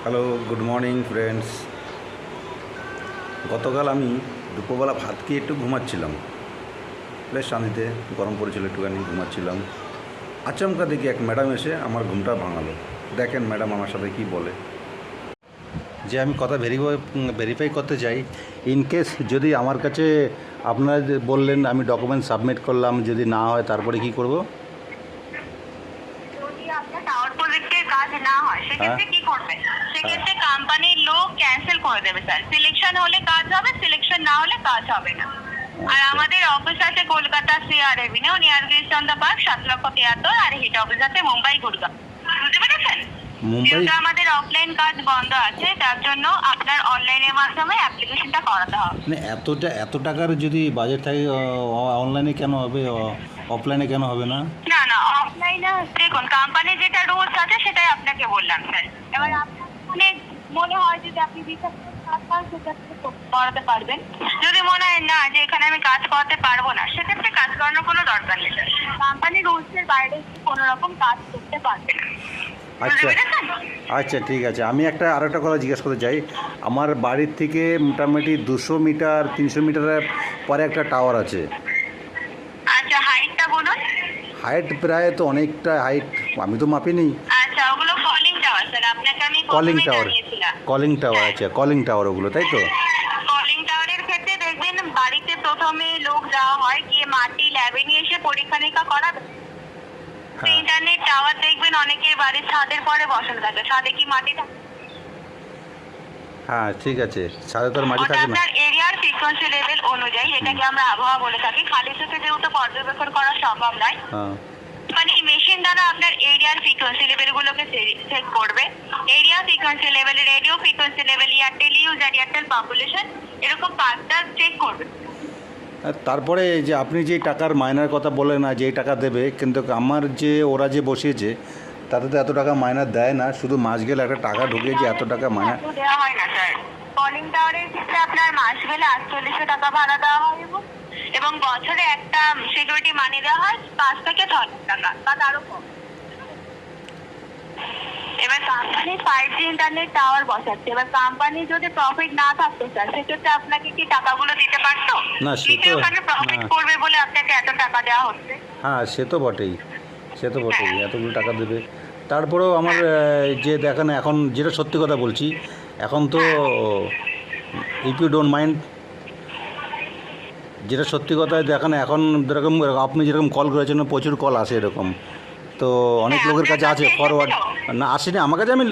Hello, good morning friends. গতকাল আমি দুপুরবেলা ভাত খেয়ে একটু ঘুমাচ্ছিলাম, বেশ শান্তিতে, গরম পড়েছিল, একটুখানি ঘুমাচ্ছিলাম। আচমকা দেখি এক ম্যাডাম এসে আমার ঘুমটা ভাঙালো। দেখেন ম্যাডাম আমার সাথে কি বলে, যে আমি কথা ভেরিফাই করতে চাই, ইনকেস যদি আমার কাছে আপনারা যে বললেন আমি ডকুমেন্ট সাবমিট করলাম, যদি না হয় তারপরে কি করব? যদি আপনার টাওয়ার প্রজেক্টের কাজ না হয় সেক্ষেত্রে কি করবে? সেক্ষেত্রে কোম্পানির লোক ক্যান্সেল করে দেবে স্যার। সিলেকশন হলে কাজ হবে, সিলেকশন না হলে কাজ হবে না। আর আমাদের অফিস আছে Kolkata CR Avenue, near Girishchandra park, 7,73,, আর হেড অফিস আছে মুম্বাই গুরগাঁও। বুঝতে পেরেছেন? মুম্বাই? যেহেতু আমাদের অফলাইন কাজ বন্ধ আছে, তার জন্য আপনার অনলাইনের মাধ্যমে অ্যাপ্লিকেশনটা করাতে হবে। মানে এত টাকার যদি বাজেট থাকে, অনলাইনে কেন হবে, অফলাইনে কেন হবে না? না না, অফলাইনে দেখুন কোম্পানির যেটা রুলস আছে সেটাই আপনাকে বললাম স্যার। এবার আপনার মনে হয় যদি আপনি বিশ্বাস করে কাজ করেন সেক্ষেত্রে করাতে পারবেন। যদি মনে হয় না যে এখানে আমি কাজ করাতে পারবো না, সেক্ষেত্রে কাজ করানোর কোনো দরকার নেই স্যার। কোম্পানির রুলসের বাইরে কোনো রকম কাজ করতে পারবে না। আচ্ছা আচ্ছা, ঠিক আছে। আমি আরেকটা কথা জিজ্ঞেস করতে চাই। আমার বাড়ির থেকে মোটামুটি 200 মিটার 300 মিটারের পরে একটা টাওয়ার আছে। আচ্ছা, হাইটটা বলুন। হাইট প্রায় তো অনেকটা হাইট, আমি তো মাপিনি। আচ্ছা, ওগুলো কলিং টাওয়ার স্যার, আপনাকে আমি কলিং প্রথমেই টাওয়ার, জানিয়েছিলাম। কলিং টাওয়ার আছে, কলিং টাওয়ার ওগুলো, তাই তো? কলিং টাওয়ারের ক্ষেত্রে দেখবেন বাড়িতে প্রথমে লোক যাওয়া হয়, গিয়ে মাটি ল্যাবে নিয়ে এসে পরীক্ষা নিরীক্ষা করাবে। হ্যাঁ ইন্টারনেট টাওয়ার দেখবেন অনেকের বাড়ির ছাদের পরে বসানো থাকে। ছাদে কি মাটি থাকে? হ্যাঁ, ঠিক আছে। সাড়ে তোর মাটি ওটা থাকে না? আপনার এরিয়ার ফ্রিকোয়েন্সি লেভেল অনুযায়ী, এটাকে আমরা আবহাওয়া বলে থাকি। খালি চোখে যেহেতু পর্যবেক্ষণ করা সম্ভব নয়, হ্যাঁ মানে মেশিন দ্বারা আপনার এরিয়ার ফ্রিকোয়েন্সি লেভেলগুলোকে চেক করবে। Area frequency level, radio frequency level, Airtel use আর এয়ারটেল পপুলেশন, এরকম পাঁচটা চেক করবে। আর তারপরে যে আপনি যে টাকার মাইনার কথা বললেন না, যেই টাকা দেবে, কিন্তু আমার যে ওরা যে বসিয়েছে তাতে তো এত টাকা মাইনার দেয় না, শুধু মাস গেলে একটা টাকা ঢুকে যে এত টাকা মাইনার। দেওয়া হয় না স্যার। কলিং টাওয়ারের ক্ষেত্রে আপনার মাস গেলে 4800 টাকা ভাড়া দেওয়া হয়, এবং বছরে একটা সিকিউরিটি মানি দেওয়া হয় 5 থেকে 6 টাকা বা তারও কম। এবার কোম্পানি 5G ইন্টারনেট টাওয়ার বসাচ্ছে। এবার কোম্পানি যদি প্রফিট না থাকতো স্যার, সেক্ষেত্রে আপনাকে কি টাকাগুলো দিতে পারতো? না, সে তো ওখানে প্রফিট না। করবে বলে আপনাকে এত টাকা দেওয়া হচ্ছে। হ্যাঁ, সে তো বটেই, এতগুলো টাকা দেবে। তারপরেও আমার যে দেখেন, এখন যেটা সত্যি কথা বলছি, এখন তো ইফ ইউ ডোন্ট মাইন্ড, যেটা সত্যি কথা দেখেন, এখন যেরকম আপনি যেরকম কল করেছেন, প্রচুর কল আসে এরকম, তো অনেক লোকের কাছে আছে ফরওয়ার্ড। না, আসেনি আমার কাছে, আমি